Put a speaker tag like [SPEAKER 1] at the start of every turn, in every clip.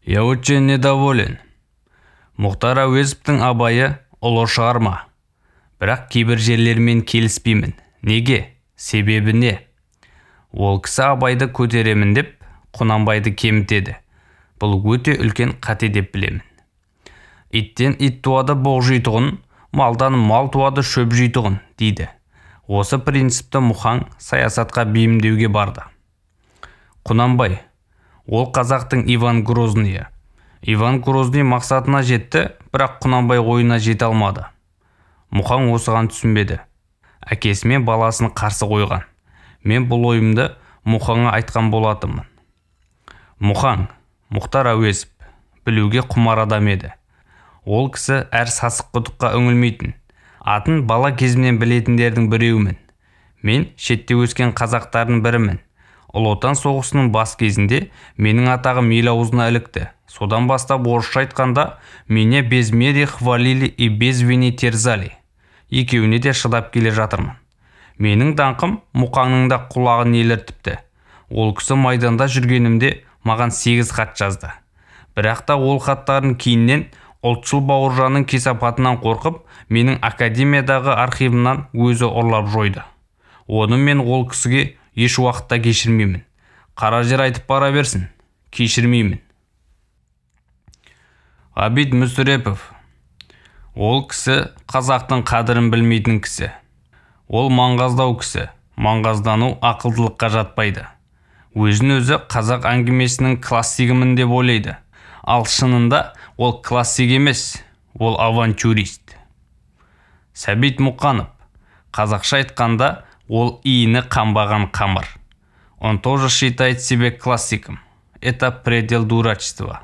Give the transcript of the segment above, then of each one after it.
[SPEAKER 1] Я очень недоволен. Мұхтар Әуезовтің Абайы ұлы шығарма. Бірақ кейбір жерлермен келіспеймін. Неге? Себебі не? Ол кісі Абайды көтеремін деп, Құнанбайды кемітеді. Бұл өте үлкен қате деп білемін. Иттен ит туады боқ жейтұғын, малдан мал туады шөп жейтұғын, дейді. Осы принципті Мұхаң саясатқа бейімдеуге барды. Құнанбай, ол қазақтың Иван Грозныйы. Иван Грозный мақсатына жетті, бірақ Құнанбай ойына жете алмады. Мұхаң осыған түсінбеді. Әкесі мен баласын қарсы қойған. Мен бұл ойымды Мұхаңа айтқан болатынмын. Мұхаң, Мұхтар Әуезов, білуге құмар адам еді. Ол кісі әр сасық құдыққа үңілмейтін. Атын бала кезімнен білетіндердің біреуімін. Мен шетте өскен қазақтардың бірімін. Ұлы Отан соғысының бас кезінде менің атағым ел аузына ілікті. Содан бастап орысша айтқанда мене без мере хвалили и без вини терзали. Екеуіне де шыдап келе жатырмын. Менің даңқым Мұқаңның да құлағын еліртіпті. Ол кісі майданда жүргенімде маған 8 хат жазды. Бірақ та ол хаттарын кейіннен ұлтшыл Бауыржанның кесапатынан қорқып, менің академиядағы архивімнан өзі ұрлап жойды. Оны мен ол кісіге еш уақытта кешірмеймін. Қара жер айтып бара берсін, кешірмеймін. Ғабит Мүсірепов. Ол кісі қазақтың қадірін білмейтін кісі. Ол маңғаздау кісі. Маңғаздану ақылдылыққа жатпайды. Өзін өзі қазақ әңгімесінің классигімін деп ойлайды. Ал шынында ол классик емес, ол авантюрист. Сәбит Мұқанов. Қазақша айтқанда ол иіні қамбаған қамыр. Он тоже считает себя классиком. Это предел дурачества.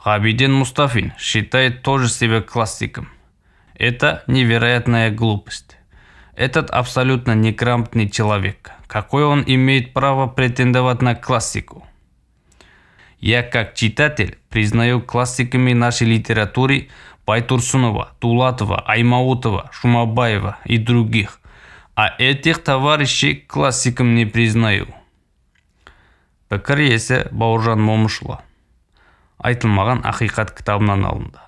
[SPEAKER 1] Ғабиден Мұстафин считает тоже себя классиком. Это невероятная глупость. Этот абсолютно неграмотный человек. Какое он имеет право претендовать на классику? Я как читатель признаю классиками нашей литературы Байтурсунова, Дулатова, Аймаутова, Шумабаева и других. А этих товарищей классиком не признаю. Пікір иесі Бауыржан Момышұлы. Айтылмаған ақиқат кітабынан алынды.